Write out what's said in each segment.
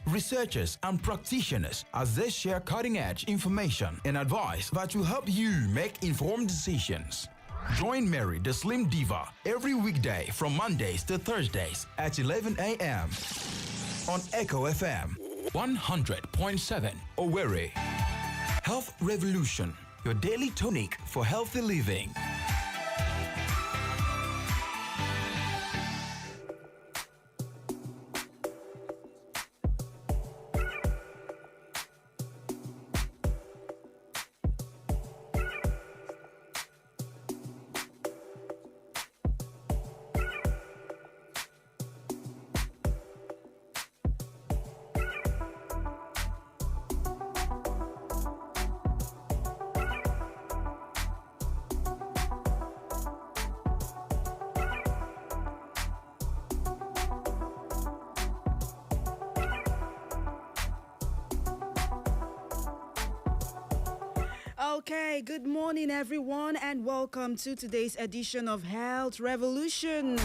researchers, and practitioners as they share cutting-edge information and advice that will help you make informed decisions. Join Mary, the Slim Diva, every weekday from Mondays to Thursdays at 11 a.m. on Echo FM 100.7 Owerri. Health Revolution, your daily tonic for healthy living. Okay, good morning everyone and welcome to today's edition of Health Revolution.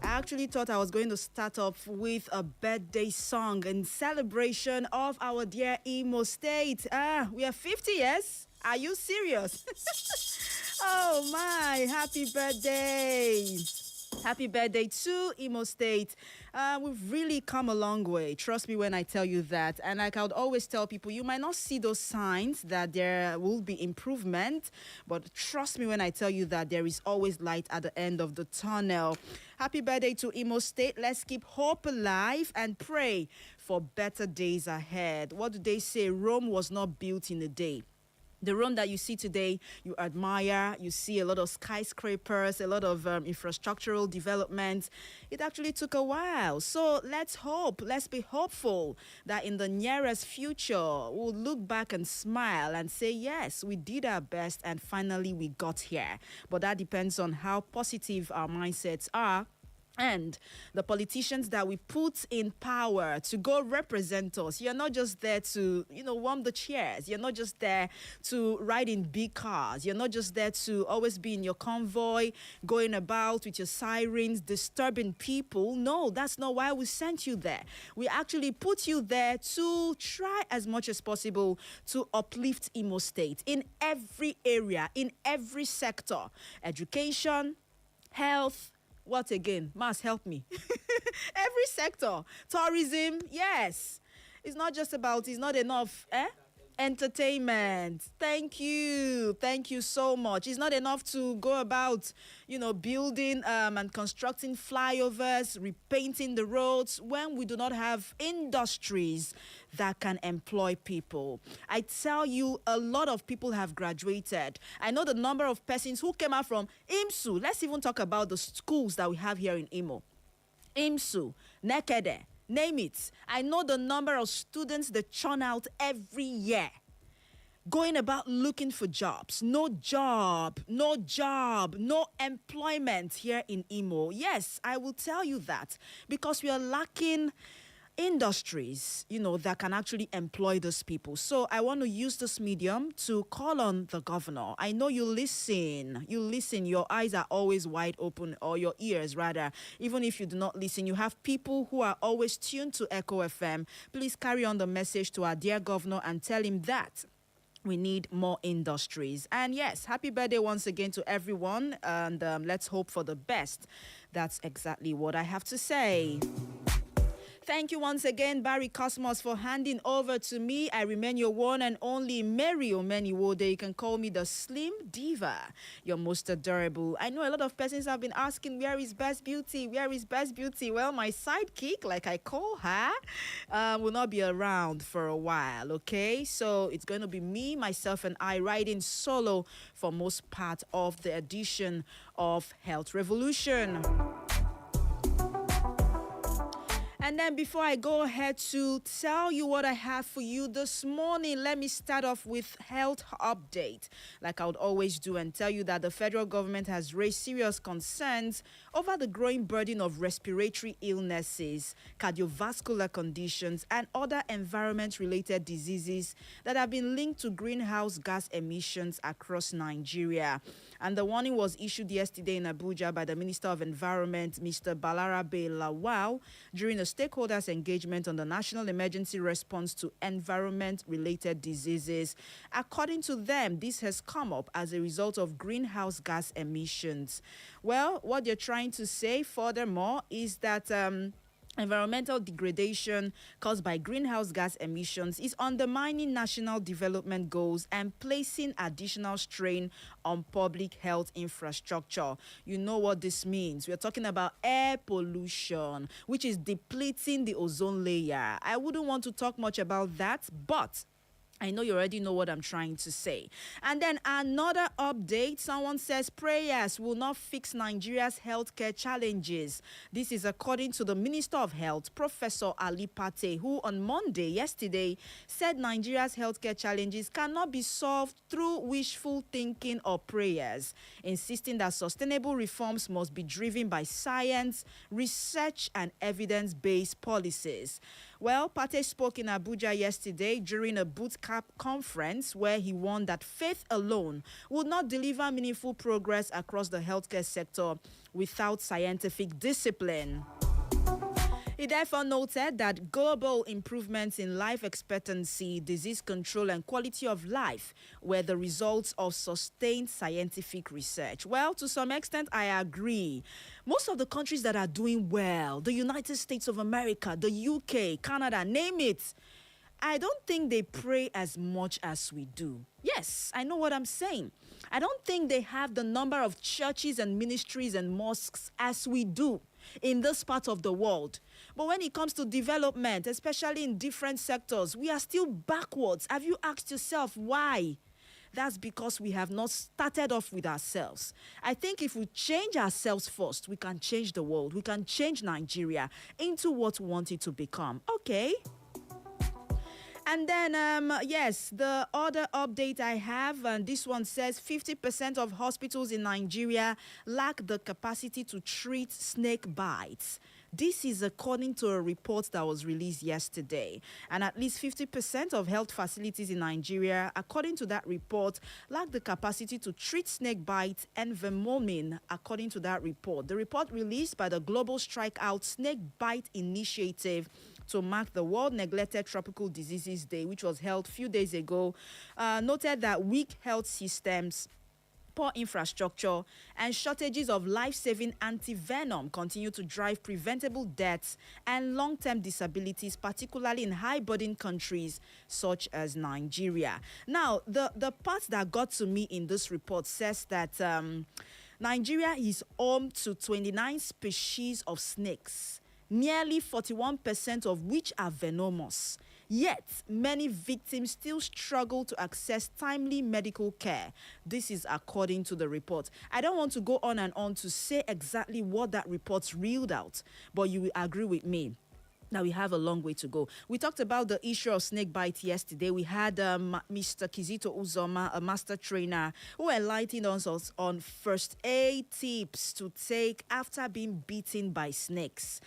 I actually thought I was going to start off with a birthday song in celebration of our dear Imo State. We are 50 years. Are you serious? Oh my, happy birthday. Happy birthday to Imo State. We've really come a long way. Trust me when I tell you that. And like I would always tell people, you might not see those signs that there will be improvement, but trust me when I tell you that there is always light at the end of the tunnel. Happy birthday to Imo State. Let's keep hope alive and pray for better days ahead. What do they say? Rome was not built in a day. The Rome that you see today, you admire, you see a lot of skyscrapers, a lot of infrastructural development. It actually took a while. So let's hope, let's be hopeful that in the nearest future, we'll look back and smile and say, yes, we did our best and finally we got here. But that depends on how positive our mindsets are. And the politicians that we put in power to go represent us. You're not just there to, warm the chairs. You're not just there to ride in big cars. You're not just there to always be in your convoy, going about with your sirens, disturbing people. No, that's not why we sent you there. We actually put you there to try as much as possible to uplift Imo State in every area, in every sector. Education, health, what again? Mas, help me. Every sector. Tourism, yes. It's not enough, Entertainment. Thank you so much. It's not enough to go about, building and constructing flyovers, repainting the roads when we do not have industries that can employ people. I tell you, a lot of people have graduated. I know the number of persons who came out from IMSU. Let's even talk about the schools that we have here in Imo. IMSU, Nekede, name it. I know the number of students that churn out every year, going about looking for jobs. No employment here in Imo. Yes, I will tell you that because we are lacking industries, that can actually employ those people. So I want to use this medium to call on the governor. I know you listen, your eyes are always wide open, or your ears rather. Even if you do not listen, you have people who are always tuned to Echo FM. Please carry on the message to our dear governor and tell him that we need more industries. And yes, happy birthday once again to everyone. And let's hope for the best. That's exactly what I have to say. Thank you once again, Barry Cosmos, for handing over to me. I remain your one and only Mary Omeniwode. You can call me the Slim Diva. You're most adorable. I know a lot of persons have been asking, where is Best Beauty? Where is Best Beauty? Well, my sidekick, like I call her, will not be around for a while, okay? So it's going to be me, myself, and I riding solo for most part of the edition of Health Revolution. And then before I go ahead to tell you what I have for you this morning, let me start off with health update, like I would always do, and tell you that the federal government has raised serious concerns over the growing burden of respiratory illnesses, cardiovascular conditions, and other environment-related diseases that have been linked to greenhouse gas emissions across Nigeria. And the warning was issued yesterday in Abuja by the Minister of Environment, Mr. Balarabe Lawal, during a State stakeholders' engagement on the national emergency response to environment-related diseases. According to them, this has come up as a result of greenhouse gas emissions. Well, what they're trying to say furthermore is that environmental degradation caused by greenhouse gas emissions is undermining national development goals and placing additional strain on public health infrastructure. You know what this means. We're talking about air pollution, which is depleting the ozone layer. I wouldn't want to talk much about that, but I know you already know what I'm trying to say. And then another update, someone says prayers will not fix Nigeria's healthcare challenges. This is according to the Minister of Health, Professor Ali Pate, who on Monday, yesterday, said Nigeria's healthcare challenges cannot be solved through wishful thinking or prayers, insisting that sustainable reforms must be driven by science, research, and evidence-based policies. Well, Pate spoke in Abuja yesterday during a boot camp conference where he warned that faith alone would not deliver meaningful progress across the healthcare sector without scientific discipline. He therefore noted that global improvements in life expectancy, disease control, and quality of life were the results of sustained scientific research. Well, to some extent, I agree. Most of the countries that are doing well, the United States of America, the UK, Canada, name it, I don't think they pray as much as we do. Yes, I know what I'm saying. I don't think they have the number of churches and ministries and mosques as we do in this part of the world. But when it comes to development, especially in different sectors, we are still backwards. Have you asked yourself why? That's because we have not started off with ourselves. I think if we change ourselves first, we can change the world. We can change Nigeria into what we want it to become. Okay. And then, yes, the other update I have, and this one says 50% of hospitals in Nigeria lack the capacity to treat snake bites. This is according to a report that was released yesterday. And at least 50% of health facilities in Nigeria, according to that report, lack the capacity to treat snake bites and vermouth, according to that report. The report released by the Global Strikeout Snake Bite Initiative to mark the World Neglected Tropical Diseases Day, which was held a few days ago, noted that weak health systems, poor infrastructure, and shortages of life-saving anti-venom continue to drive preventable deaths and long-term disabilities, particularly in high-burden countries such as Nigeria. Now, the part that got to me in this report says that Nigeria is home to 29 species of snakes, nearly 41% of which are venomous. Yet, many victims still struggle to access timely medical care. This is according to the report. I don't want to go on and on to say exactly what that report reeled out, but you will agree with me. Now, we have a long way to go. We talked about the issue of snake bite yesterday. We had Mr. Kizito Uzoma, a master trainer, who enlightened us on first aid tips to take after being bitten by snakes.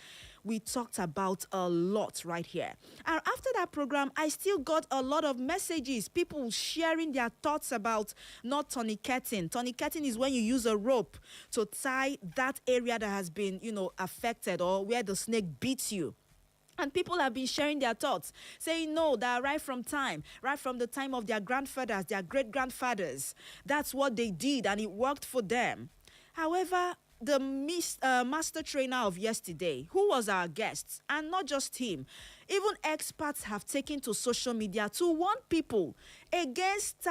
We talked about a lot right here. And after that program, I still got a lot of messages, people sharing their thoughts about not tourniqueting. Tourniqueting is when you use a rope to tie that area that has been, affected or where the snake beats you. And people have been sharing their thoughts, saying no, that right from the time of their grandfathers, their great-grandfathers, that's what they did and it worked for them. However, the master trainer of yesterday, who was our guest, and not just him, even experts have taken to social media to warn people against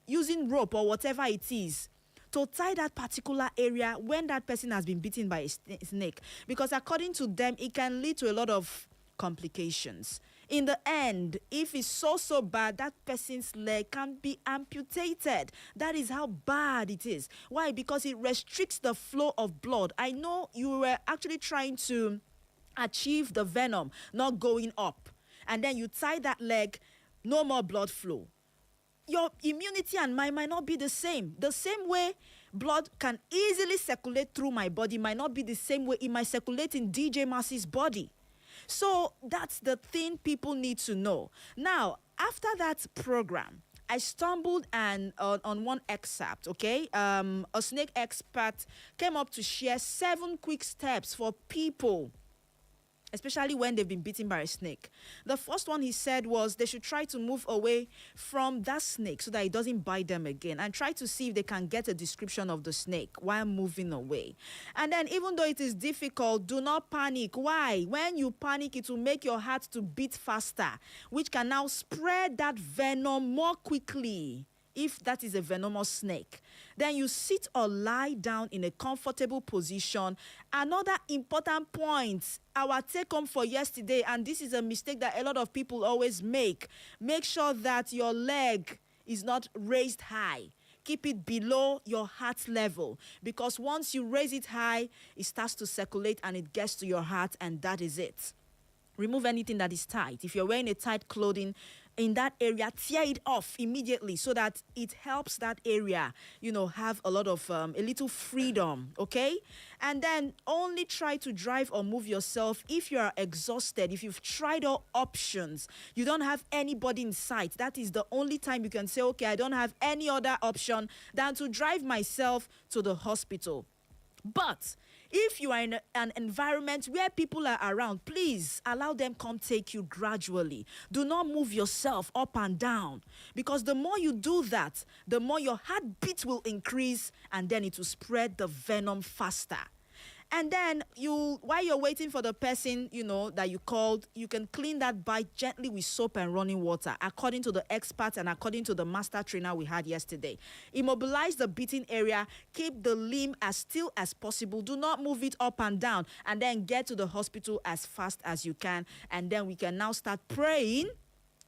using rope or whatever it is to tie that particular area when that person has been bitten by a snake. Because according to them, it can lead to a lot of complications. In the end, if it's so bad, that person's leg can be amputated. That is how bad it is. Why? Because it restricts the flow of blood. I know you were actually trying to achieve the venom not going up. And then you tie that leg, no more blood flow. Your immunity and mine might not be the same. The same way blood can easily circulate through my body might not be the same way it might circulate in DJ Massey's body. So that's the thing people need to know. Now, after that program, I stumbled on one excerpt, okay? A snake expert came up to share 7 quick steps for people especially when they've been bitten by a snake. The first one he said was they should try to move away from that snake so that it doesn't bite them again, and try to see if they can get a description of the snake while moving away. And then, even though it is difficult, do not panic. Why? When you panic, it will make your heart to beat faster, which can now spread that venom more quickly. If that is a venomous snake, then you sit or lie down in a comfortable position. Another important point, our take home for yesterday, and this is a mistake that a lot of people always make sure that your leg is not raised high. Keep it below your heart level, because once you raise it high, it starts to circulate and it gets to your heart, and that is it. Remove anything that is tight. If you're wearing a tight clothing in that area, tear it off immediately so that it helps that area, have a lot of, a little freedom, okay? And then only try to drive or move yourself if you are exhausted, if you've tried all options, you don't have anybody in sight. That is the only time you can say, okay, I don't have any other option than to drive myself to the hospital. But if you are in an environment where people are around, please allow them come take you gradually. Do not move yourself up and down, because the more you do that, the more your heartbeat will increase, and then it will spread the venom faster. And then while you're waiting for the person, that you called, you can clean that bite gently with soap and running water, according to the expert and according to the master trainer we had yesterday. Immobilize the beating area, keep the limb as still as possible. Do not move it up and down, and then get to the hospital as fast as you can. And then we can now start praying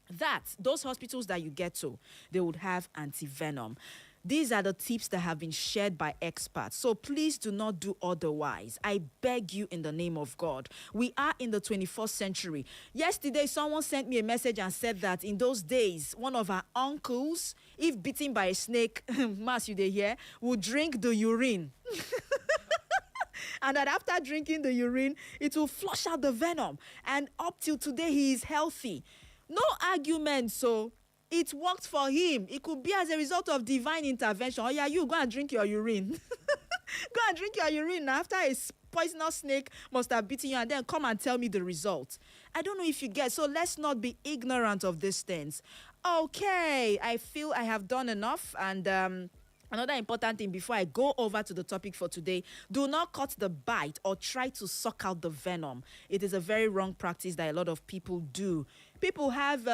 that those hospitals that you get to, they would have anti-venom. These are the tips that have been shared by experts. So please do not do otherwise. I beg you in the name of God. We are in the 21st century. Yesterday, someone sent me a message and said that in those days, one of our uncles, if bitten by a snake, Mas, you dey hear, would drink the urine. And that after drinking the urine, it will flush out the venom. And up till today, he is healthy. No argument, so it worked for him. It could be as a result of divine intervention. Oh yeah, you go and drink your urine. Go and drink your urine after a poisonous snake must have bitten you, and then come and tell me the result. I don't know if you get. So let's not be ignorant of these things. Okay, I feel I have done enough. And another important thing before I go over to the topic for today, do not cut the bite or try to suck out the venom. It is a very wrong practice that a lot of people do. People have,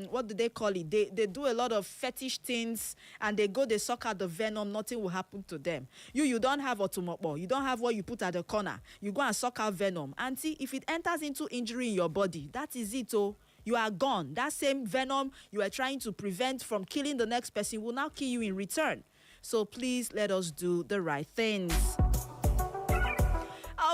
what do they call it? They do a lot of fetish things, and they suck out the venom. Nothing will happen to them. You don't have otomopo. You don't have what you put at the corner. You go and suck out venom. Auntie, if it enters into injury in your body, that is it, oh. You are gone. That same venom you are trying to prevent from killing the next person will now kill you in return. So please let us do the right things.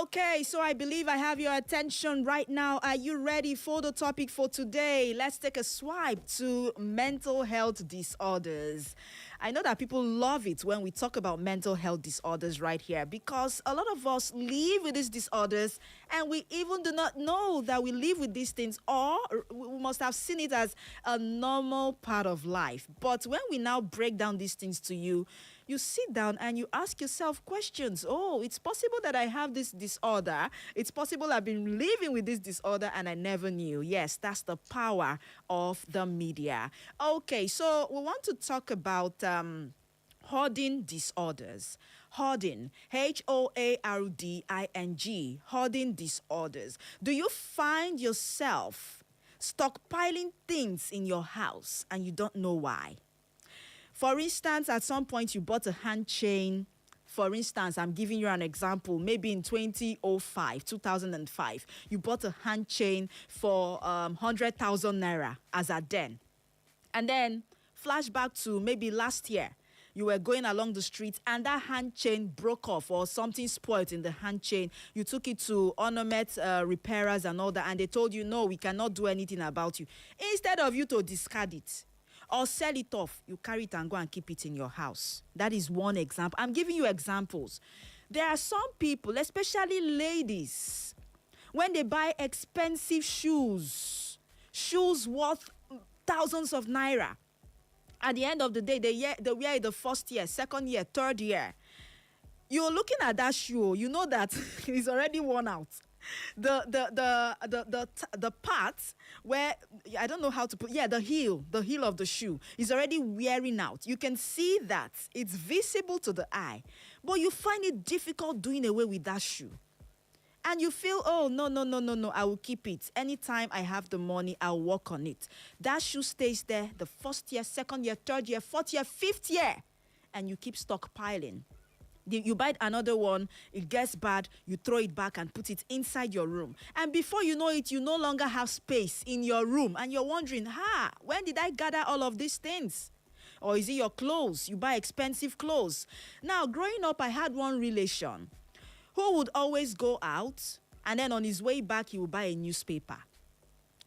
Okay, so I believe I have your attention right now. Are you ready for the topic for today? Let's take a swipe to mental health disorders. I know that people love it when we talk about mental health disorders right here, because a lot of us live with these disorders and we even do not know that we live with these things, or we must have seen it as a normal part of life. But when we now break down these things to you, you sit down and you ask yourself questions. Oh, it's possible that I have this disorder. It's possible I've been living with this disorder and I never knew. Yes, that's the power of the media. Okay, so we want to talk about hoarding disorders. Hoarding, H-O-A-R-D-I-N-G, hoarding disorders. Do you find yourself stockpiling things in your house and you don't know why? For instance, at some point you bought a hand chain. For instance, I'm giving you an example. Maybe in 2005, you bought a hand chain for 100,000 naira as at then. And then flashback to maybe last year. You were going along the street and that hand chain broke off, or something spoiled in the hand chain. You took it to ornament repairers and all that, and they told you, no, we cannot do anything about you. Instead of you to discard it or sell it off, you carry it and go and keep it in your house. That is one example. I'm giving you examples. There are some people, especially ladies, when they buy expensive shoes worth thousands of naira, at the end of the day, they wear it the first year, second year, third year. You're looking at that shoe, you know that it's already worn out. the part where I don't know how to put, the heel of the shoe is already wearing out. You can see that it's visible to the eye, but you find it difficult doing away with that shoe. And you feel, oh, no, I will keep it. Anytime I have the money, I'll work on it. That shoe stays there the first year, second year, third year, fourth year, fifth year, and you keep stockpiling. You buy another one, it gets bad, you throw it back and put it inside your room. And before you know it, you no longer have space in your room. And you're wondering, when did I gather all of these things? Or is it your clothes? You buy expensive clothes. Now, growing up, I had one relation who would always go out, and then on his way back, he would buy a newspaper.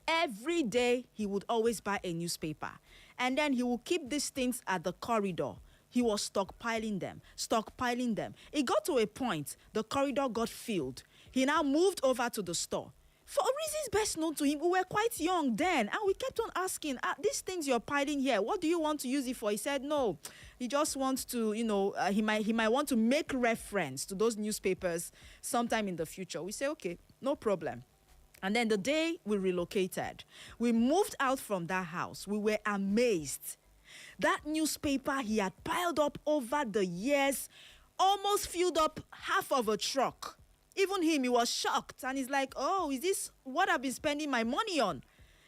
Every day, he would always buy a newspaper. And then he would keep these things at the corridor. He was stockpiling them. It got to a point, the corridor got filled. He now moved over to the store. For reasons best known to him, we were quite young then, and we kept on asking, these things you're piling here, what do you want to use it for? He said, no, he just wants to, he might want to make reference to those newspapers sometime in the future. We say, okay, no problem. And then the day we relocated, we moved out from that house. We were amazed. That newspaper he had piled up over the years almost filled up half of a truck. Even him, he was shocked. And he's like, oh, is this what I've been spending my money on?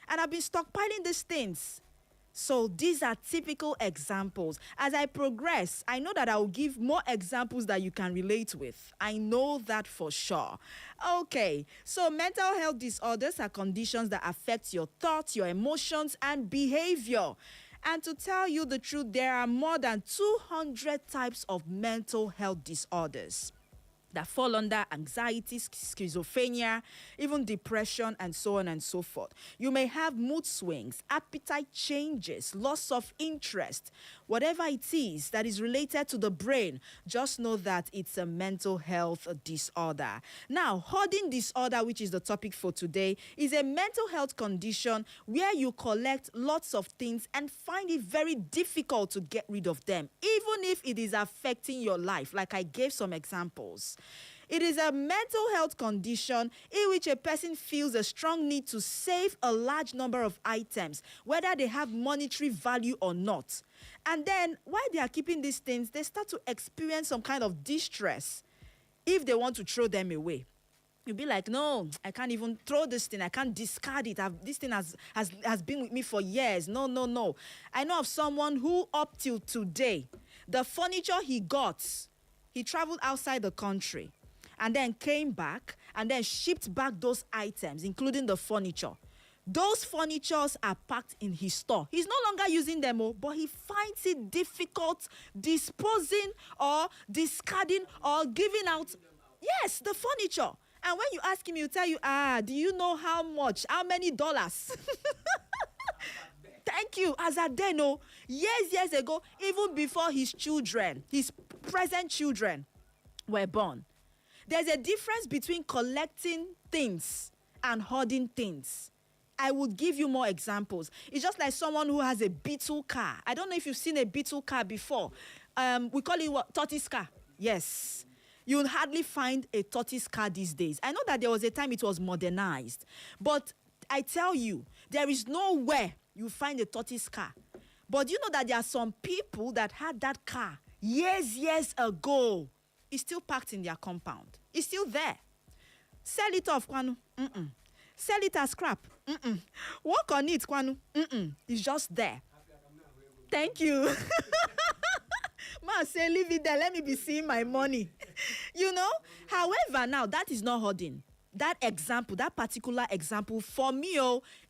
And I've been stockpiling these things. So these are typical examples. As I progress, I know that I will give more examples that you can relate with. I know that for sure. Okay, so mental health disorders are conditions that affect your thoughts, your emotions, and behavior. And to tell you the truth, there are more than 200 types of mental health disorders that fall under anxiety, schizophrenia, even depression, and so on and so forth. You may have mood swings, appetite changes, loss of interest, whatever it is that is related to the brain. Just know that it's a mental health disorder. Now, hoarding disorder, which is the topic for today, is a mental health condition where you collect lots of things and find it very difficult to get rid of them, even if it is affecting your life, like I gave some examples. It is a mental health condition in which a person feels a strong need to save a large number of items, whether they have monetary value or not. And then, while they are keeping these things, they start to experience some kind of distress if they want to throw them away. You'll be like, no, I can't even throw this thing. I can't discard it. This thing has been with me for years. No. I know of someone who, up till today, the furniture he got, he traveled outside the country and then came back and then shipped back those items, including the furniture. Those furnitures are packed in his store. He's no longer using them, but he finds it difficult disposing or discarding or giving out. Yes, the furniture. And when you ask him, he'll tell you, do you know how much? How many dollars? Thank you. As at then, years ago, even before his children, his present children were born. There's a difference between collecting things and hoarding things. I would give you more examples. It's just like someone who has a Beetle car. I don't know if you've seen a Beetle car before. We call it what? Tortoise car. Yes. You'll hardly find a tortoise car these days. I know that there was a time it was modernized. But I tell you, there is nowhere you find a tortoise car. But you know that there are some people that had that car years ago. It's still parked in their compound. It's still there. Sell it off, Kwanu. Sell it as scrap. Work on it, Kwanu. It's just there. Thank you. Ma say, leave it there. Let me be seeing my money. However, now, that is not hoarding. That example, that particular example, for me,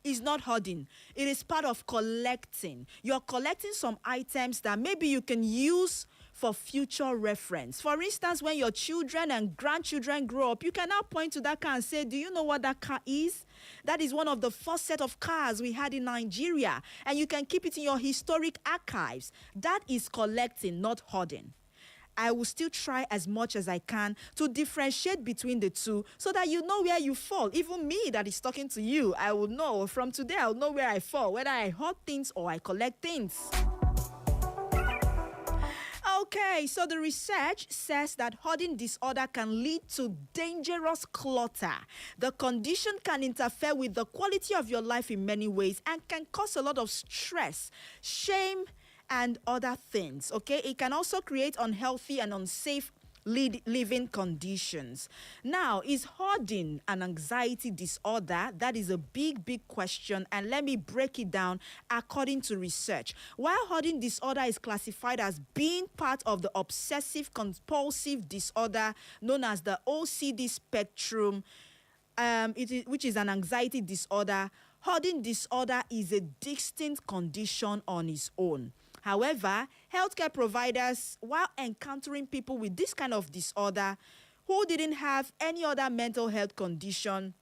is not hoarding. It is part of collecting. You're collecting some items that maybe you can use for future reference. For instance, when your children and grandchildren grow up, you can now point to that car and say, do you know what that car is? That is one of the first set of cars we had in Nigeria, and you can keep it in your historic archives. That is collecting, not hoarding. I will still try as much as I can to differentiate between the two so that you know where you fall. Even me that is talking to you, I will know. From today, I will know where I fall, whether I hoard things or I collect things. Okay, so the research says that hoarding disorder can lead to dangerous clutter. The condition can interfere with the quality of your life in many ways and can cause a lot of stress, shame, and other things. Okay, it can also create unhealthy and unsafe living conditions. Now, is hoarding an anxiety disorder? That is a big question, and let me break it down according to research. While hoarding disorder is classified as being part of the obsessive compulsive disorder known as the OCD spectrum, which is an anxiety disorder, hoarding disorder is a distinct condition on its own. However, healthcare providers, while encountering people with this kind of disorder who didn't have any other mental health condition,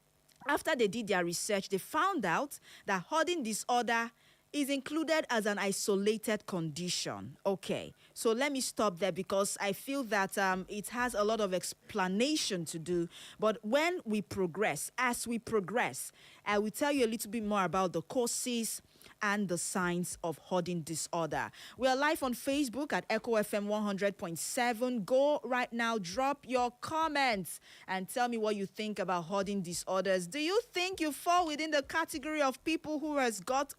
after they did their research, they found out that hoarding disorder is included as an isolated condition. Okay, so let me stop there because I feel that it has a lot of explanation to do. But when we progress, as we progress, I will tell you a little bit more about the causes and the signs of hoarding disorder. We are live on Facebook at Echo FM 100.7. Go right now, drop your comments and tell me what you think about hoarding disorders. Do you think you fall within the category of people who have got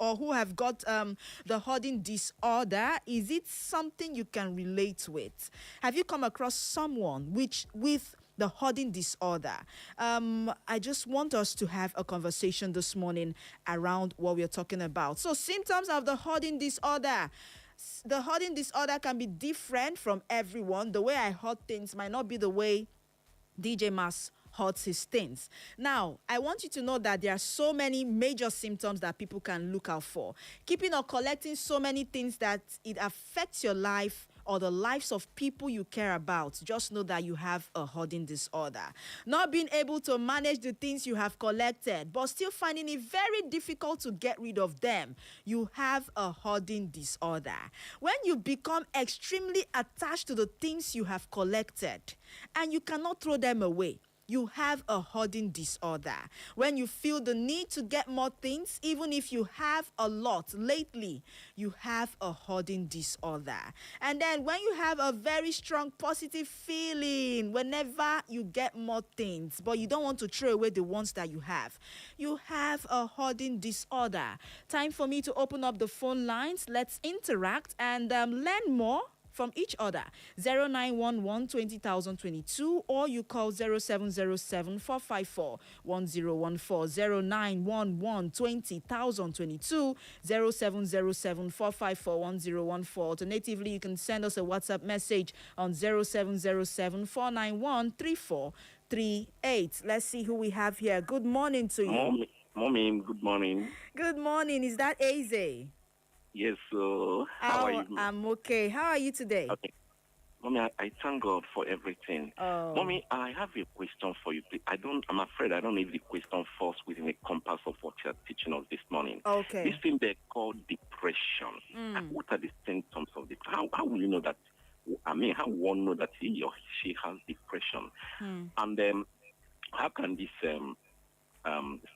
the hoarding disorder? Is it something you can relate with? Have you come across someone with the hoarding disorder? I just want us to have a conversation this morning around what we're talking about. So, symptoms of the hoarding disorder. The hoarding disorder can be different from everyone. The way I hoard things might not be the way DJ Mas hoards his things. Now, I want you to know that there are so many major symptoms that people can look out for. Keeping or collecting so many things that it affects your life or the lives of people you care about, just know that you have a hoarding disorder. Not being able to manage the things you have collected, but still finding it very difficult to get rid of them, you have a hoarding disorder. When you become extremely attached to the things you have collected and you cannot throw them away, you have a hoarding disorder. When you feel the need to get more things, even if you have a lot lately, you have a hoarding disorder. And then when you have a very strong positive feeling whenever you get more things, but you don't want to throw away the ones that you have a hoarding disorder. Time for me to open up the phone lines. Let's interact and learn more from each other. 0911 20022 or you call 0707 454 1014. 0911 20022 0707 454 1014. Alternatively, you can send us a WhatsApp message on 0707 491 3438. Let's see who we have here. Good morning to you. Mommy, good morning. Good morning. Is that Aze? Yes, so how are you? I'm okay. How are you today? Okay. Mommy, I thank God for everything. Oh. Mommy, I have a question for you. I'm afraid I don't need the question falls within the compass of what you're teaching us this morning. Okay. This thing they call depression. What are the symptoms of depression? How will you know that? How one know that he or she has depression? And how can this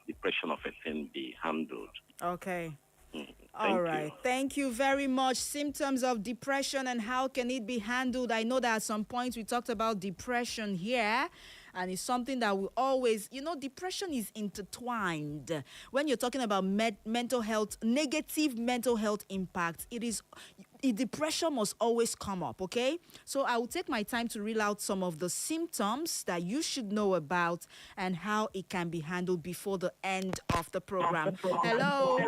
depression of a thing be handled? Okay. All right. Thank you very much. Symptoms of depression and how can it be handled? I know that at some point we talked about depression here, and it's something that we always, depression is intertwined. When you're talking about mental health, negative mental health impact, depression must always come up, okay? So I will take my time to reel out some of the symptoms that you should know about and how it can be handled before the end of the program. Hello.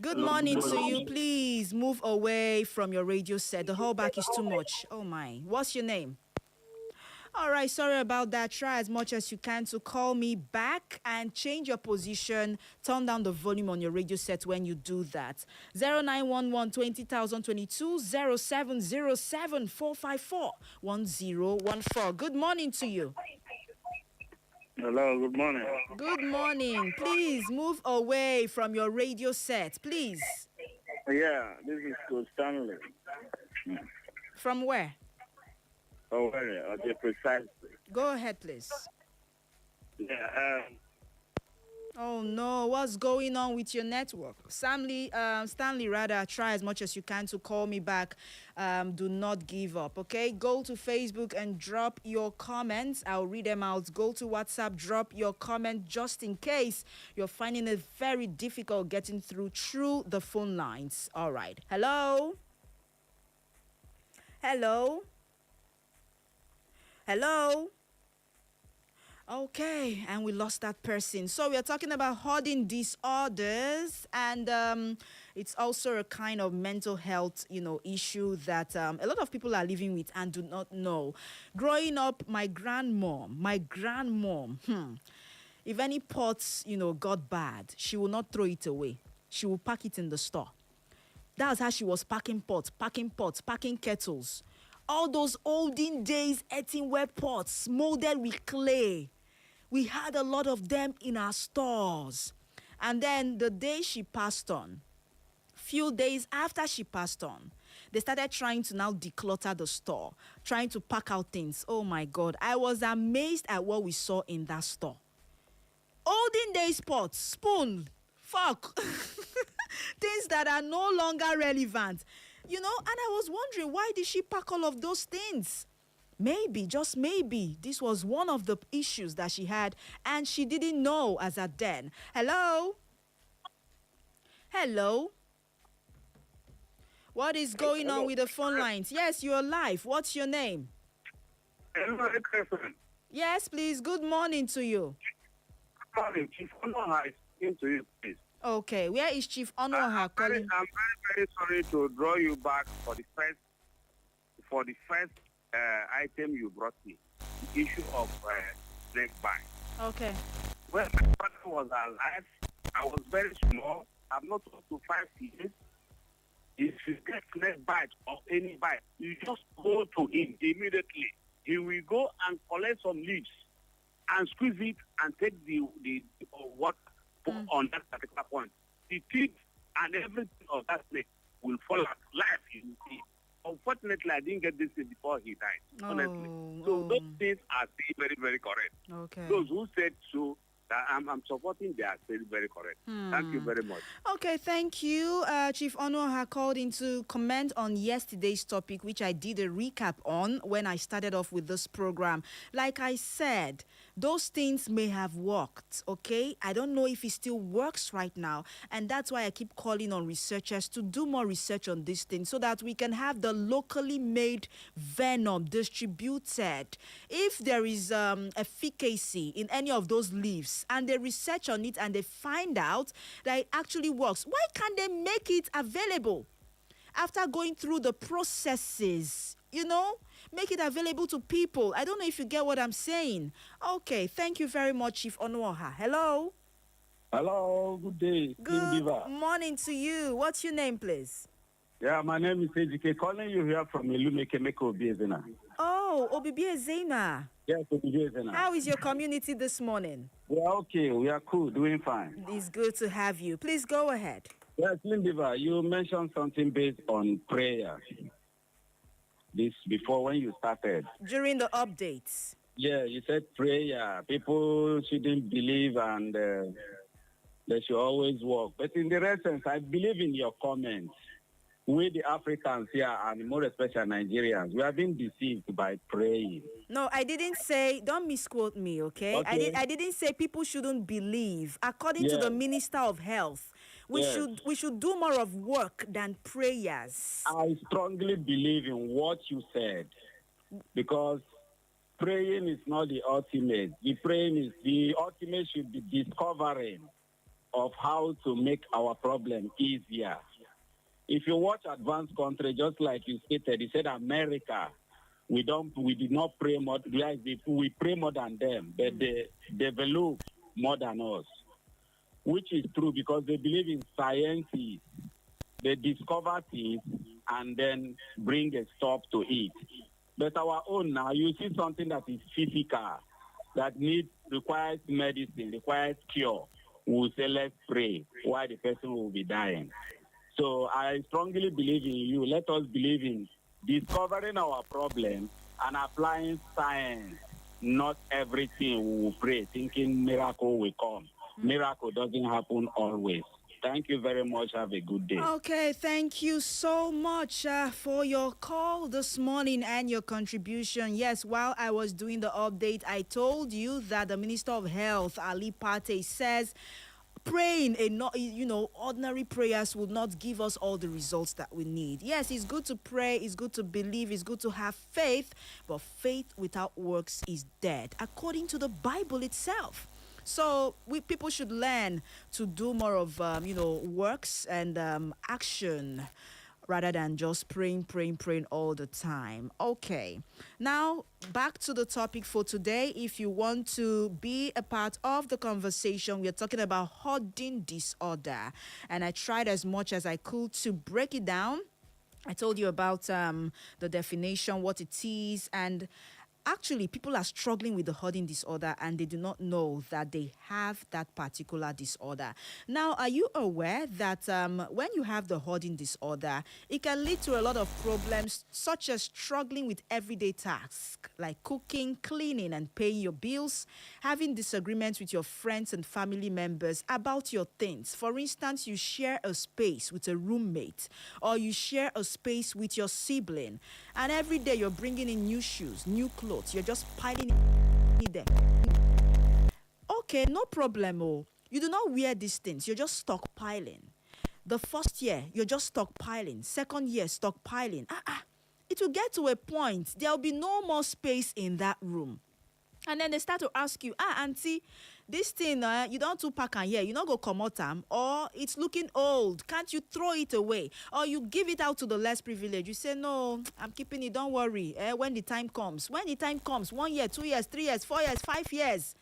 Good morning to you. Please move away from your radio set. The whole back is too much. Oh my. What's your name? All right, sorry about that. Try as much as you can to call me back and change your position. Turn down the volume on your radio set when you do that. 0911 20022 0707 454 1014. Good morning to you. Hello, good morning. Good morning. Please move away from your radio set, please. Yeah, this is Coach Stanley. From where? Oh, where? Okay, precisely. Go ahead, please. Yeah, Oh no, what's going on with your network? Stanley, rather, try as much as you can to call me back. Do not give up, okay? Go to Facebook and drop your comments. I'll read them out. Go to WhatsApp, drop your comment just in case you're finding it very difficult getting through the phone lines. All right. Hello? Hello? Hello? Okay, and we lost that person. So we are talking about hoarding disorders, and it's also a kind of mental health, issue that a lot of people are living with and do not know. Growing up, my grandmom, if any pots, got bad, she will not throw it away. She will pack it in the store. That's how she was packing pots, packing kettles. All those olden days earthenware pots molded with clay. We had a lot of them in our stores. And then the day she passed on, few days after she passed on, they started trying to now declutter the store, trying to pack out things. Oh my God, I was amazed at what we saw in that store. Olden days pots, spoon, fork, things that are no longer relevant. And I was wondering, why did she pack all of those things? Maybe, just maybe, this was one of the issues that she had and she didn't know as at then. Hello? Hello? What is going on with the phone lines? Yes, you're live. What's your name? Hello, Christian. Yes, please. Good morning to you. Good morning. Chief Onoha is speaking to you, please. Okay, where is Chief Onoha calling? I'm very sorry to draw you back for the first item you brought me, the issue of snake bite. Okay. When my father was alive, I was very small. I'm not up to 5 years. If you get snake bite or any bite, you just go to him immediately. He will go and collect some leaves and squeeze it and take the water on that particular point. The teeth and everything of that snake will fall out live, you see. Unfortunately, I didn't get this thing before he died, honestly. So those things are still very, very correct. Okay. Those who said so, that I'm supporting, they are still very correct. Thank you very much. Okay, thank you. Chief Onoha called in to comment on yesterday's topic, which I did a recap on when I started off with this program. Like I said, those things may have worked, okay? I don't know if it still works right now, and that's why I keep calling on researchers to do more research on these things so that we can have the locally made venom distributed. If there is efficacy in any of those leaves, and they research on it and they find out that it actually works, why can't they make it available after going through the processes? Make it available to people. I don't know if you get what I'm saying. Okay, thank you very much, Chief Onoha. Hello. Hello, good day. Good morning to you. What's your name, please? Yeah, my name is Ejike, calling you here from Ilumekemeko Obiezena. Oh, Obiezena. Yes, Obiezena. How is your community this morning? We are okay. We are cool, doing fine. It's good to have you. Please go ahead. Yes, Lindiva, you mentioned something based on prayer. This before when you started. During the updates. Yeah, you said prayer. People shouldn't believe and they should always walk. But in the essence, I believe in your comments. We, the Africans here, and more especially Nigerians, we have been deceived by praying. No, I didn't say, don't misquote me, okay? I didn't say people shouldn't believe. According to the Minister of Health, we should do more of work than prayers. I strongly believe in what you said, because praying is not the ultimate. The ultimate should be discovering of how to make our problem easier. If you watch advanced countries, just like you stated, you said America, we did not pray more. We pray more than them, but they develop more than us, which is true because they believe in science. They discover things and then bring a stop to it. But our own now, you see something that is physical, that requires medicine, requires cure. We'll say, let's pray, while the person will be dying. So I strongly believe in you. Let us believe in discovering our problem and applying science. Not everything we will pray, thinking miracle will come. Miracle doesn't happen always. Thank you very much. Have a good day. Okay, thank you so much for your call this morning and your contribution. Yes, while I was doing the update, I told you that the Minister of Health, Ali Pate, says praying ordinary prayers will not give us all the results that we need. Yes, it's good to pray, it's good to believe, it's good to have faith, but faith without works is dead, according to the Bible itself. So people should learn to do more of works and action rather than just praying all the time. Okay, now back to the topic for today. If you want to be a part of the conversation, we're talking about hoarding disorder, and I tried as much as I could to break it down. I told you about the definition, what it is, and actually, people are struggling with the hoarding disorder and they do not know that they have that particular disorder. Now, are you aware that when you have the hoarding disorder, it can lead to a lot of problems, such as struggling with everyday tasks like cooking, cleaning, and paying your bills, having disagreements with your friends and family members about your things. For instance, you share a space with a roommate or you share a space with your sibling, and every day you're bringing in new shoes, new clothes. You're just piling in them. Okay, no problem. Oh, you do not wear these things. You're just stockpiling. The first year, you're just stockpiling. Second year, stockpiling. It will get to a point, there'll be no more space in that room. And then they start to ask you, auntie, this thing, you don't to pack and here, you not go come out or it's looking old. Can't you throw it away? Or you give it out to the less privileged. You say, no, I'm keeping it, don't worry. When the time comes, 1 year, 2 years, 3 years, 4 years, 5 years,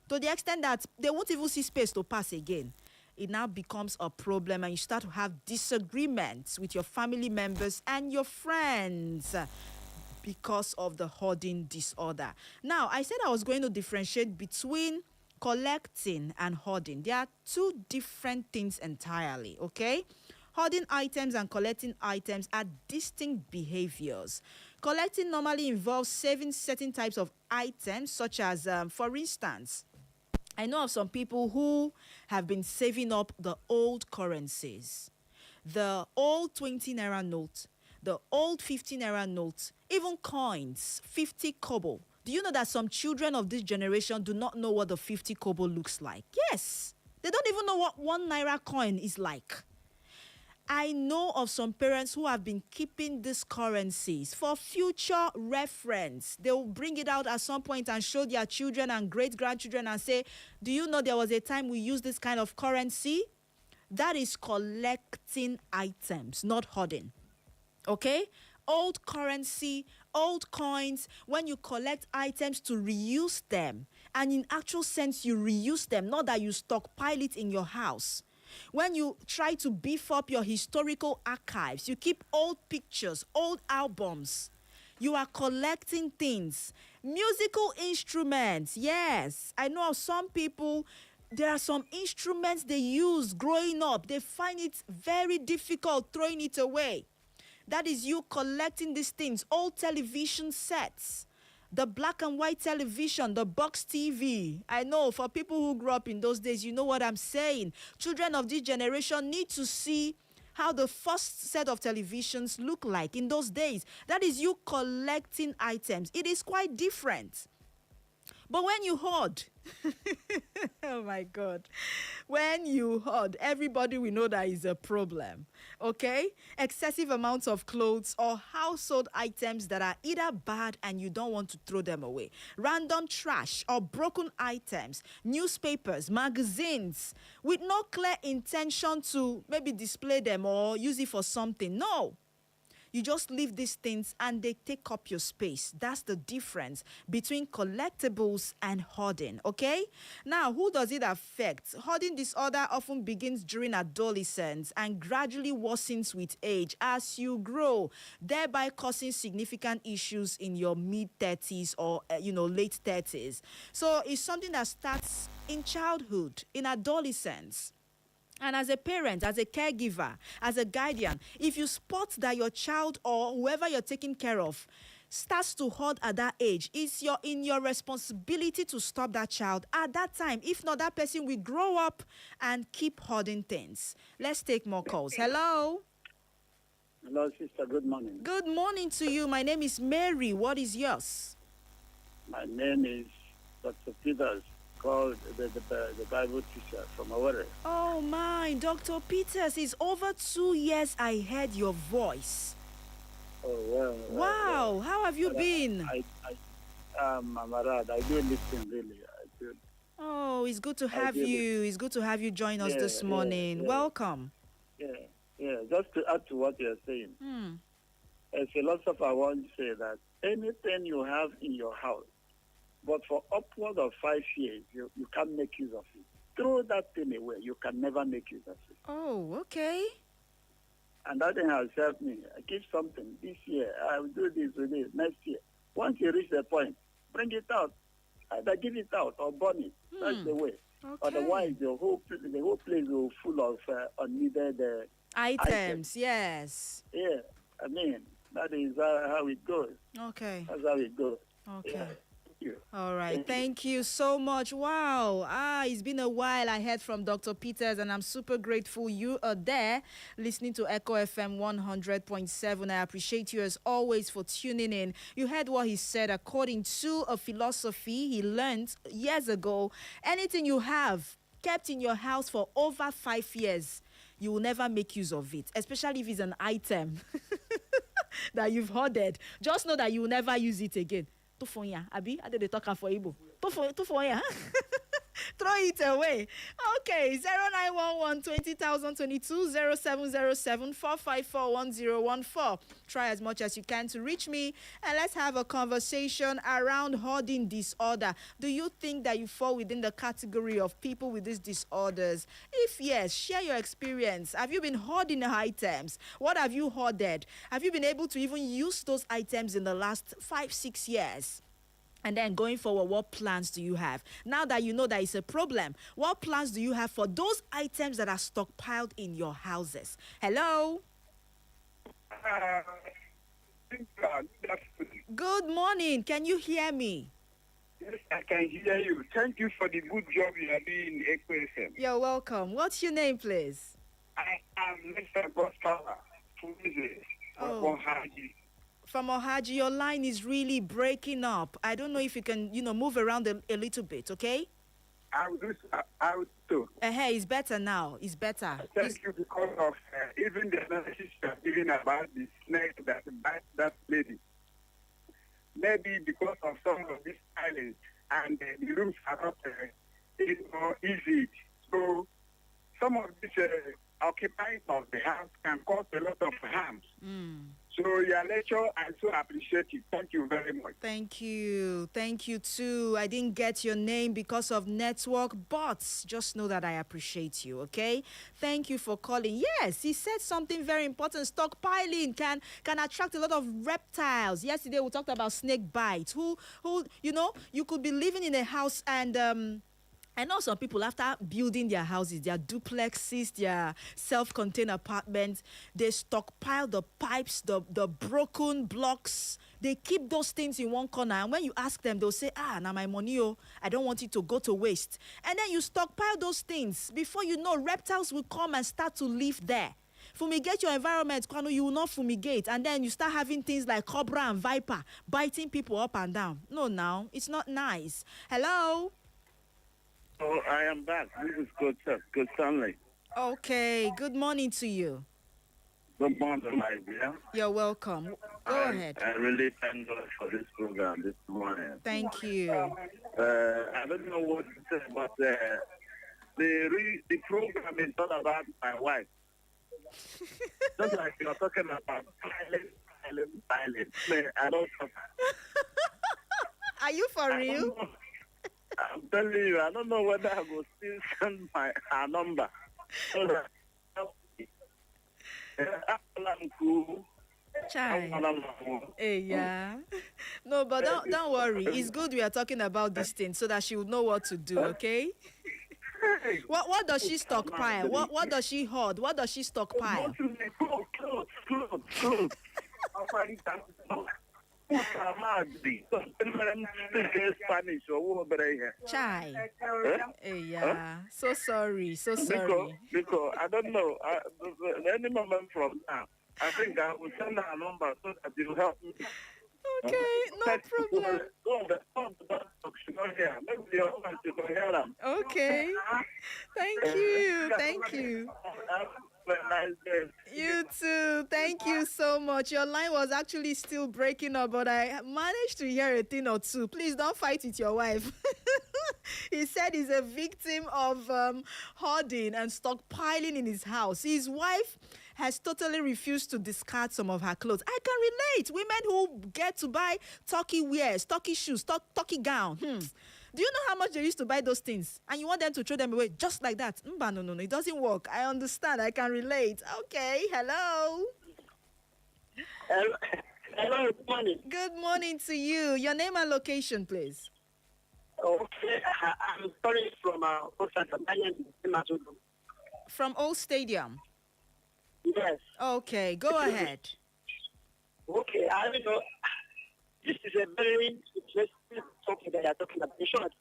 to the extent that they won't even see space to pass again, it now becomes a problem and you start to have disagreements with your family members and your friends because of the hoarding disorder. Now, I said I was going to differentiate between collecting and hoarding. They are two different things entirely, okay? Hoarding items and collecting items are distinct behaviors. Collecting normally involves saving certain types of items, such as, for instance, I know of some people who have been saving up the old currencies, the old 20 naira note, the old 50 naira note, even coins, 50 kobo. Do you know that some children of this generation do not know what the 50 kobo looks like? Yes, they don't even know what 1 naira coin is like. I know of some parents who have been keeping these currencies for future reference. They will bring it out at some point and show their children and great-grandchildren and say, do you know there was a time we used this kind of currency? That is collecting items, not hoarding. Okay? Old currency, old coins, when you collect items to reuse them, and in actual sense you reuse them, not that you stockpile it in your house. When you try to beef up your historical archives, you keep old pictures, old albums. You are collecting things. Musical instruments, yes. I know of some people, there are some instruments they use growing up. They find it very difficult throwing it away. That is you collecting these things. Old television sets. The black and white television, the box TV. I know for people who grew up in those days, you know what I'm saying. Children of this generation need to see how the first set of televisions look like in those days. That is you collecting items. It is quite different. But when you hoard, oh my God, when you hoard, everybody will know that is a problem, okay? Excessive amounts of clothes or household items that are either bad and you don't want to throw them away. Random trash or broken items, newspapers, magazines, with no clear intention to maybe display them or use it for something. No. You just leave these things and they take up your space. That's the difference between collectibles and hoarding, okay? Now, who does it affect? Hoarding disorder often begins during adolescence and gradually worsens with age as you grow, thereby causing significant issues in your mid-30s or, late 30s. So it's something that starts in childhood, in adolescence. And as a parent, as a caregiver, as a guardian, if you spot that your child or whoever you're taking care of starts to hoard at that age, it's in your responsibility to stop that child at that time. If not, that person will grow up and keep hoarding things. Let's take more calls. Hello. Hello, sister. Good morning. Good morning to you. My name is Mary. What is yours? My name is Dr. Peters, called the Bible teacher from Aware. Oh my, Dr. Peters, it's over 2 years I heard your voice. Oh, well. Wow, how have you been? I'm Arad. I do listen, really. I do. Oh, it's good to have you. It's good to have you join us this morning. Yeah. Welcome. Yeah. Just to add to what you're saying, a philosopher once said that anything you have in your house, but for upward of 5 years, you can't make use of it. Throw that thing away. You can never make use of it. Oh, okay. And that thing has helped me. I keep something this year. I will do this with it next year. Once you reach the point, bring it out. Either give it out or burn it. That's the way. Okay. Otherwise, the whole place will full of unneeded items. Yes. Yeah. I mean, that is how it goes. Okay. That's how it goes. Okay. Yeah. Thank you. All right. Thank you so much. Wow. It's been a while I heard from Dr. Peters, and I'm super grateful you are there listening to Echo FM 100.7. I appreciate you as always for tuning in. You heard what he said. According to a philosophy he learned years ago, anything you have kept in your house for over 5 years, you will never make use of it, especially if it's an item that you've hoarded. Just know that you will never use it again. Tufonya, Abi, I did the talk for Igbo. Tufonya. Throw it away. Okay, 0911 20,022 0707 454 1014. Try as much as you can to reach me, and let's have a conversation around hoarding disorder. Do you think that you fall within the category of people with these disorders? If yes, share your experience. Have you been hoarding items? What have you hoarded? Have you been able to even use those items in the last 5-6 years? And then going forward, what plans do you have? Now that you know that it's a problem, what plans do you have for those items that are stockpiled in your houses? Hello? Good morning. Can you hear me? Yes, I can hear you. Thank you for the good job you are doing in Echo FM. You're welcome. What's your name, please? I am Mr. Godfather from Ohaji. From Ohaji, your line is really breaking up. I don't know if you can, move around a little bit, okay? I will do. Hey, it's better now. It's better. Thank you because of even the analysis you are giving about the snake that bites that lady. Maybe because of some of these islands and the rooms are not easy. So some of these occupying of the house can cause a lot of harm. So your lecture, I so appreciate it. Thank you very much. Thank you. Thank you too. I didn't get your name because of network, but just know that I appreciate you, okay? Thank you for calling. Yes, he said something very important. Stockpiling can attract a lot of reptiles. Yesterday we talked about snake bites. Who you could be living in a house and I know some people, after building their houses, their duplexes, their self-contained apartments, they stockpile the pipes, the broken blocks. They keep those things in one corner. And when you ask them, they'll say, now my money, I don't want it to go to waste. And then you stockpile those things. Before you know, reptiles will come and start to live there. Fumigate your environment, Kwano, you will not fumigate. And then you start having things like cobra and viper biting people up and down. No, now, it's not nice. Hello? Oh, I am back. This is Good Stanley. Okay, good morning to you. Good morning, my dear. You're welcome. Go ahead. I really thank God for this program this morning. Thank you. I don't know what to say, but the program is not about my wife. Just like you're talking about silent. I don't suffer. Are you for real? I'm telling you, I don't know whether I will still send her number. So that Hey, yeah. No, but don't worry. It's good we are talking about this thing so that she would know what to do, okay? What does she stockpile? What does she hoard? What does she stockpile? Spanish or whatever. Chai. Huh? Yeah. So sorry. So Because, sorry. because I don't know. Any moment from now, I think I will send her a number so that it will help me. Okay, no problem. Maybe your husband should hear them. Okay. Thank you. Thank you. Have a nice day. You too. Thank you so much. Your line was actually still breaking up, but I managed to hear a thing or two. Please don't fight with your wife. He said he's a victim of hoarding and stockpiling in his house. His wife has totally refused to discard some of her clothes. I can relate. Women who get to buy turkey wears, turkey shoes, turkey gown. Do you know how much they used to buy those things? And you want them to throw them away just like that? No, it doesn't work. I understand. I can relate. Okay, hello. Hello, good morning. Good morning to you. Your name and location, please. Okay, I'm calling from Osaka. My name is Masudu. From Old Stadium. Yes. Okay, go ahead. Okay, I don't know. This is a very interesting topic that you're talking about. In short,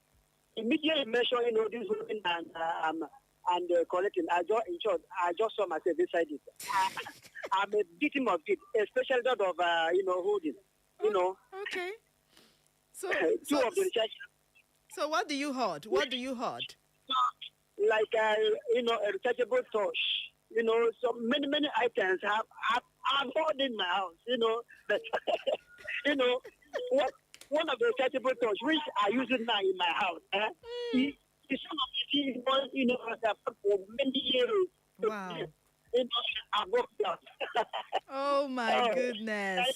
immediately mention, this woman and collecting. In short, I just saw myself inside it. I'm a victim of it, especially that of, holding. Okay. So, Two of the church. So what do you hoard? What do you hoard? Like, a rechargeable torch. So many items I've hoarded in my house, but, one of the rechargeable torch, which I use it now in my house, it's some of the things, for many years. Wow. I've worked out. Oh my goodness.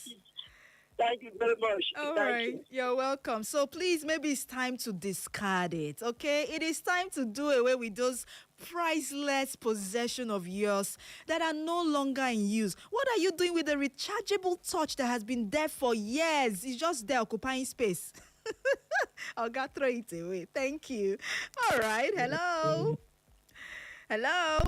Thank you very much. All Thank right, you. you're welcome. So please, maybe it's time to discard it, okay? It is time to do away with those priceless possessions of yours that are no longer in use. What are you doing with the rechargeable torch that has been there for years? It's just there occupying space. I'll go throw it away. Thank you. All right, hello. Hello.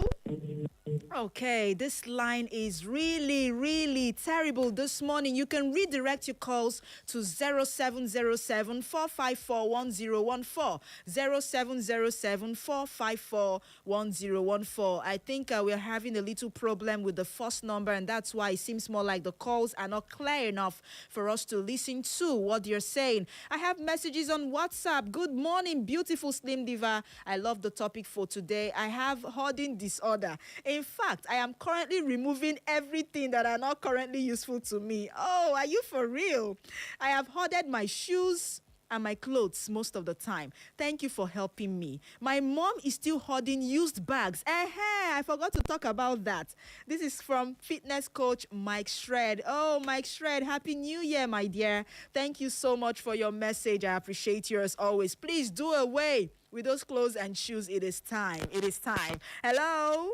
Okay, this line is really terrible this morning. You can redirect your calls to 0707 454 1014. 0707 454 1014. I think we're having a little problem with the first number, and that's why it seems more like the calls are not clear enough for us to listen to what you're saying. I have messages on WhatsApp. Good morning, beautiful Slim Diva. I love the topic for today. I have hoarding disorder. In fact, I am currently removing everything that are not currently useful to me. Oh, are you for real? I have hoarded my shoes and my clothes most of the time. Thank you for helping me. My mom is still hoarding used bags. I forgot to talk about that. This is from fitness coach Mike Shred. Oh, Mike Shred, Happy New Year, my dear. Thank you so much for your message. I appreciate you as always. Please do away with those clothes and shoes. It is time. It is time. Hello?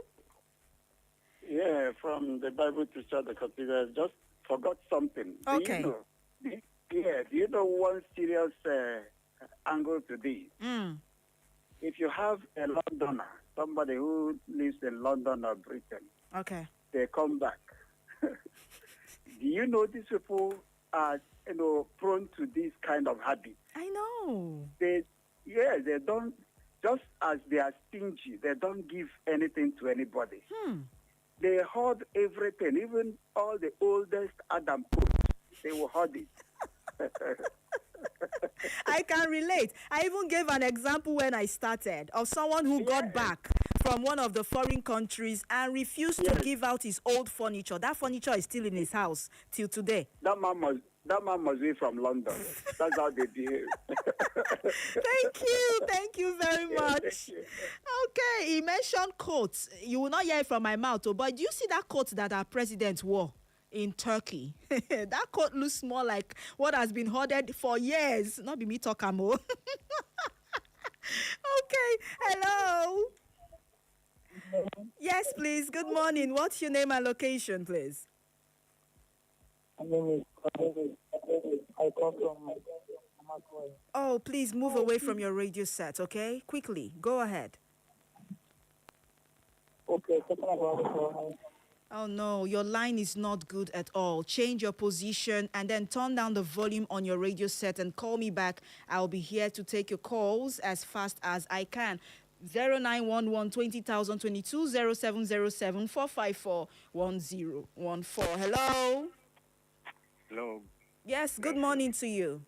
Yeah, from the Bible to start the cathedral. Just forgot something. Okay. Do you know one serious angle to this? If you have a Londoner, somebody who lives in London or Britain, Okay. they come back. Do you know these people are, prone to this kind of habit? I know. They don't, just as they are stingy, they don't give anything to anybody. They hoard everything, even all the oldest Adam coats, they will hoard it. I can relate. I even gave an example when I started of someone who got back from one of the foreign countries and refused to give out his old furniture. That furniture is still in his house till today. That man must be from London. That's how they behave. Thank you very much. Okay, he mentioned coats. You will not hear it from my mouth, but do you see that coat that our president wore in Turkey? That coat looks more like what has been hoarded for years. Not be me talking more. Okay, hello. Yes, please. Good morning. What's your name and location, please? My name is I come from Makwe. Oh, please move away from your radio set, okay? Quickly. Go ahead. Okay, talking about Oh no, your line is not good at all. Change your position and then turn down the volume on your radio set and call me back. I'll be here to take your calls as fast as I can. 0911 20022 0707 454 1014. Hello. Hello. Yes, good morning to you.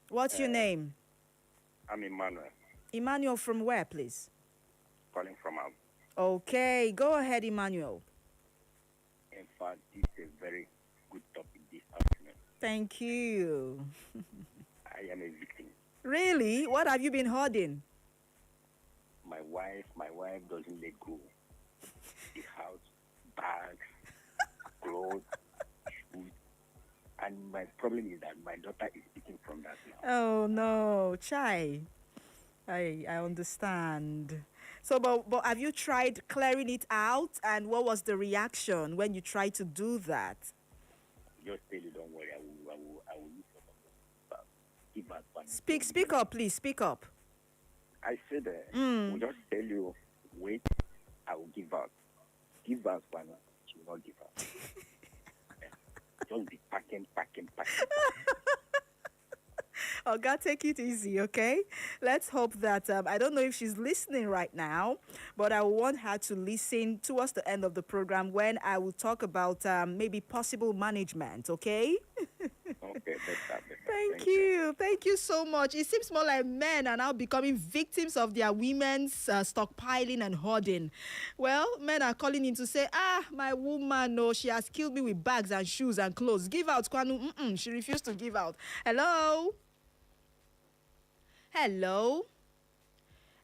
What's your name? I'm Emmanuel, Emmanuel from where, please? calling from out. Okay, go ahead, Emmanuel. In fact, this is a very good topic this afternoon. Thank you. I am a victim. Really? What have you been hoarding? My wife doesn't let go. The house, bags, clothes, shoes. And my problem is that my daughter is speaking from that now. Oh no, Chai. I understand. So, but have you tried clearing it out? And what was the reaction when you tried to do that? Just tell you, don't worry, I will use some of give us one. Speak up, please. Speak up. I said, we'll just tell you, wait, I will give out. Give us one, she will not give out. Just be packing. Oh, God, take it easy, okay? Let's hope that, I don't know if she's listening right now, but I want her to listen towards the end of the program when I will talk about maybe possible management, okay? Okay, better. Thank you. Thank you so much. It seems more like men are now becoming victims of their women's stockpiling and hoarding. Well, men are calling in to say, my woman, no, she has killed me with bags and shoes and clothes. Give out, Kwanu. She refused to give out. Hello? Hello?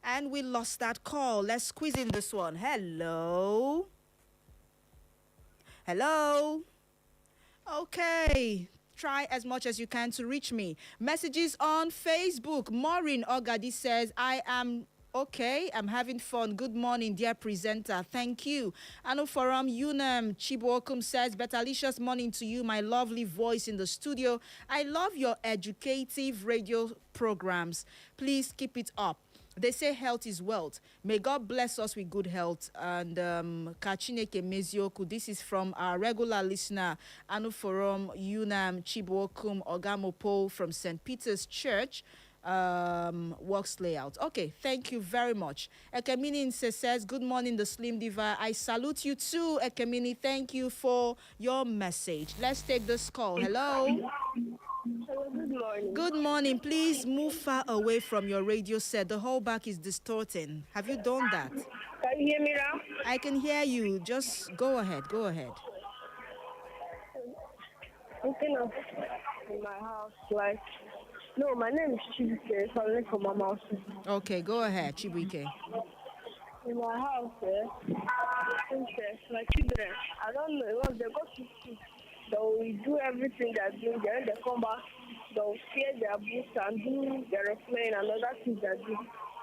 And we lost that call. Let's squeeze in this one. Hello? Hello? Okay. Try as much as you can to reach me. Messages on Facebook. Maureen Ogadi says, I am okay. I'm having fun. Good morning, dear presenter. Thank you. Anuforam Unam Chibokum says, Betalicious morning to you, my lovely voice in the studio. I love your educative radio programs. Please keep it up. They say health is wealth. May God bless us with good health. And Kachineke Mezioku, this is from our regular listener, Anuforum Unam Chibuokum Ogamopo from St. Peter's Church, works layout. Okay, thank you very much. Ekemini says, good morning, the Slim Diva. I salute you too, Ekemini. Thank you for your message. Let's take this call. Hello? Hello, good morning. Good morning. Please move far away from your radio set. The whole back is distorting. Have you done that? Can you hear me now? I can hear you. Just go ahead. Go ahead. Looking up in my house, like, no, my name is Chibuike, calling from my house. Okay, go ahead, Chibuike. In my house, princess, my children, I don't know, once they go to school, they will do everything they're doing, then they come back, they'll share their books and do their airplane and other things they do.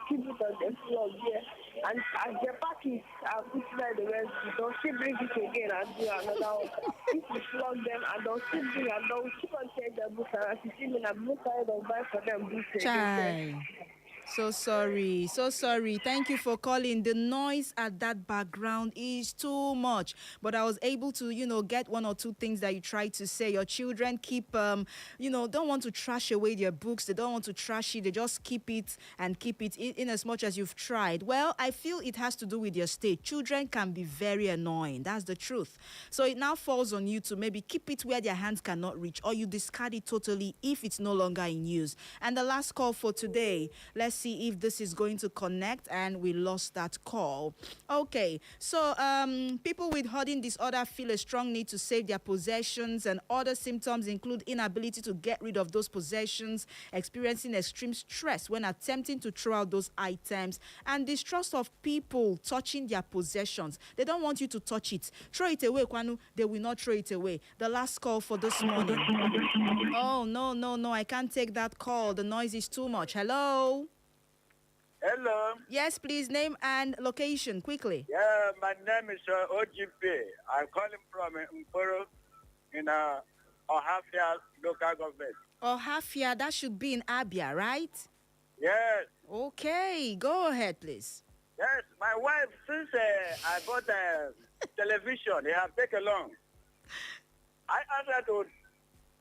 Keep it on the floor there. And as the package are put by the rest, they'll still bring it again and do another one. If you flog them and they'll still bring and they'll keep on sharing their books and as you see me, I'm not tired of buying for them books. Chai. So sorry. Thank you for calling. The noise at that background is too much. But I was able to, get one or two things that you tried to say. Your children keep, don't want to trash away their books. They don't want to trash it. They just keep it in as much as you've tried. Well, I feel it has to do with your state. Children can be very annoying. That's the truth. So it now falls on you to maybe keep it where their hands cannot reach, or you discard it totally if it's no longer in use. And the last call for today, let's see if this is going to connect, and we lost that call. Okay, so people with hoarding disorder feel a strong need to save their possessions, and other symptoms include inability to get rid of those possessions, experiencing extreme stress when attempting to throw out those items, and distrust of people touching their possessions. They don't want you to touch it. Throw it away, Kwanu. They will not throw it away. The last call for this morning. Oh, no, I can't take that call. The noise is too much. Hello? Hello. Yes, please, name and location, quickly. Yeah, my name is OGP. I'm calling from Mporo in Ohafia local government. Ohafia, that should be in Abia, right? Yes. Okay, go ahead, please. Yes, my wife, since I bought television. They have taken long. I asked her to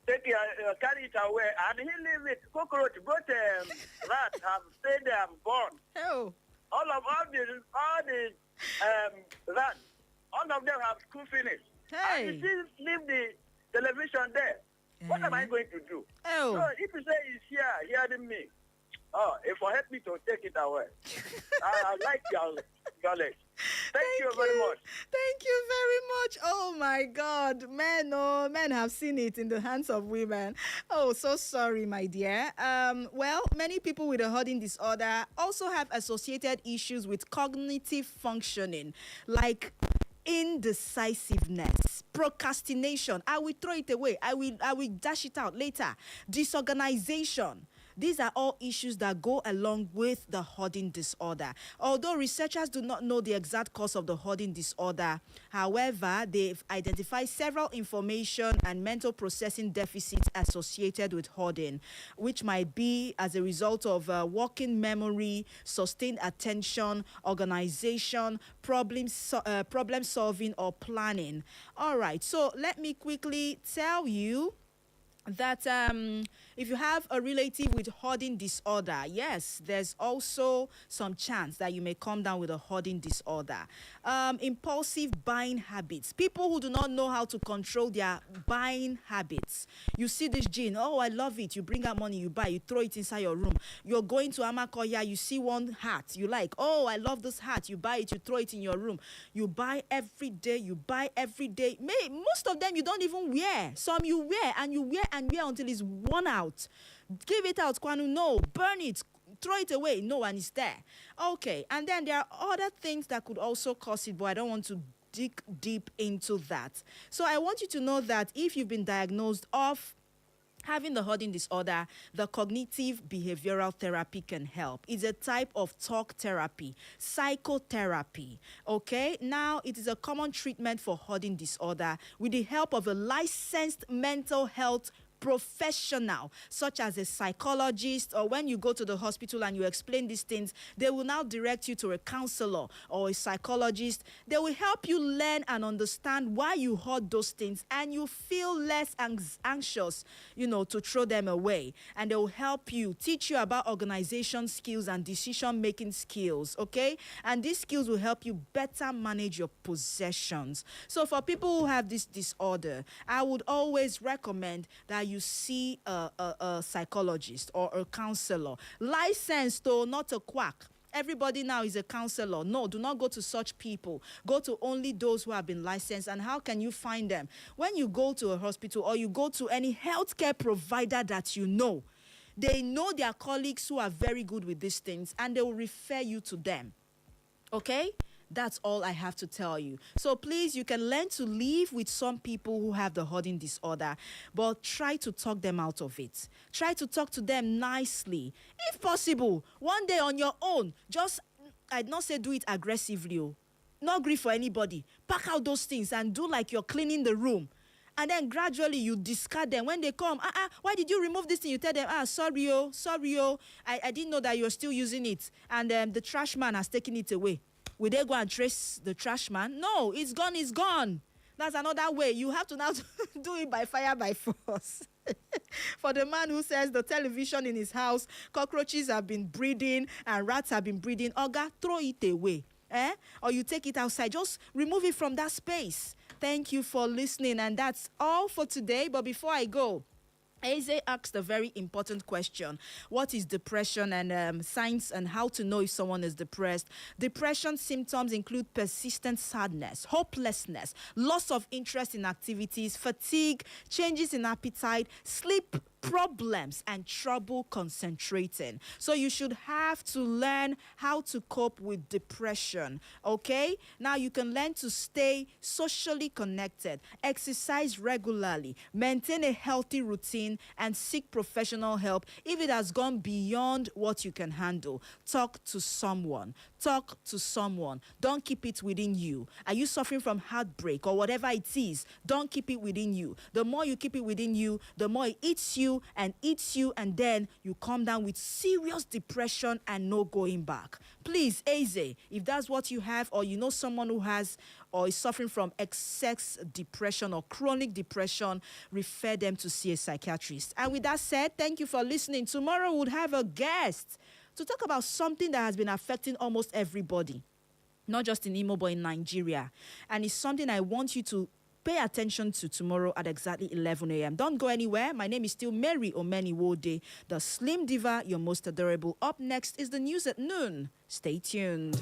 carry it away, and he leave it. Cockroach, both rats have stayed there and born. Oh. All the rats, all of them have school finished. Hey. And you still leave the television there. What am I going to do? Oh. So if you say he's here, hearing me, if you help me to take it away, I like your knowledge. Thank you very much. Thank you very much. Oh my God, men have seen it in the hands of women. Oh, so sorry, my dear. Well, many people with a hoarding disorder also have associated issues with cognitive functioning, like indecisiveness, procrastination. I will throw it away. I will dash it out later. Disorganization. These are all issues that go along with the hoarding disorder. Although researchers do not know the exact cause of the hoarding disorder, however, they've identified several information and mental processing deficits associated with hoarding, which might be as a result of working memory, sustained attention, organization, problem solving, or planning. All right, so let me quickly tell you that if you have a relative with hoarding disorder, yes, there's also some chance that you may come down with a hoarding disorder. Impulsive buying habits. People who do not know how to control their buying habits. You see this jean, oh, I love it. You bring out money, you buy, you throw it inside your room. You're going to Amakoya, you see one hat you like. Oh, I love this hat. You buy it, you throw it in your room. You buy every day, most of them you don't even wear. Some you wear and you wear until it's worn out. Give it out, Kwanu. No, burn it, throw it away. No one is there. Okay, and then there are other things that could also cause it, but I don't want to dig deep into that. So I want you to know that if you've been diagnosed of having the hoarding disorder, the cognitive behavioral therapy can help. It's a type of talk therapy, psychotherapy. Okay, now it is a common treatment for hoarding disorder with the help of a licensed mental health professional, such as a psychologist, or when you go to the hospital and you explain these things, they will now direct you to a counselor or a psychologist. They will help you learn and understand why you hoard those things, and you feel less anxious, to throw them away. And they will help you, teach you about organization skills and decision-making skills, okay? And these skills will help you better manage your possessions. So for people who have this disorder, I would always recommend that you see a psychologist or a counselor. Licensed, though, not a quack. Everybody now is a counselor. No, do not go to such people. Go to only those who have been licensed. And how can you find them? When you go to a hospital or you go to any healthcare provider that you know, they know their colleagues who are very good with these things, and they will refer you to them. Okay? That's all I have to tell you. So please, you can learn to live with some people who have the hoarding disorder, but try to talk them out of it. Try to talk to them nicely. If possible, one day on your own, I'd not say do it aggressively. Not grieve for anybody. Pack out those things and do like you're cleaning the room. And then gradually you discard them. When they come, why did you remove this thing? You tell them, sorry, I didn't know that you're still using it. And the trash man has taken it away. Will they go and trace the trash man? No, it's gone, it's gone. That's another way. You have to now do it by fire, by force. For the man who says the television in his house, cockroaches have been breeding and rats have been breeding, Oga, throw it away. Or you take it outside. Just remove it from that space. Thank you for listening. And that's all for today. But before I go, Eze asked a very important question. What is depression, and signs and how to know if someone is depressed? Depression symptoms include persistent sadness, hopelessness, loss of interest in activities, fatigue, changes in appetite, sleep problems, and trouble concentrating. So you should have to learn how to cope with depression, okay? Now you can learn to stay socially connected, exercise regularly, maintain a healthy routine, and seek professional help if it has gone beyond what you can handle. Talk to someone. Talk to someone. Don't keep it within you. Are you suffering from heartbreak or whatever it is? Don't keep it within you. The more you keep it within you, the more it eats you you and eats you, and then you come down with serious depression and no going back. Please, Eze, if that's what you have, or you know someone who has or is suffering from excess depression or chronic depression, refer them to see a psychiatrist. And with that said, thank you for listening. Tomorrow we'll have a guest to talk about something that has been affecting almost everybody, not just in Imo, but in Nigeria. And it's something I want you to pay attention to tomorrow at exactly 11 a.m. Don't go anywhere. My name is still Mary Omeniwode, the Slim Diva, your most adorable. Up next is the news at noon. Stay tuned.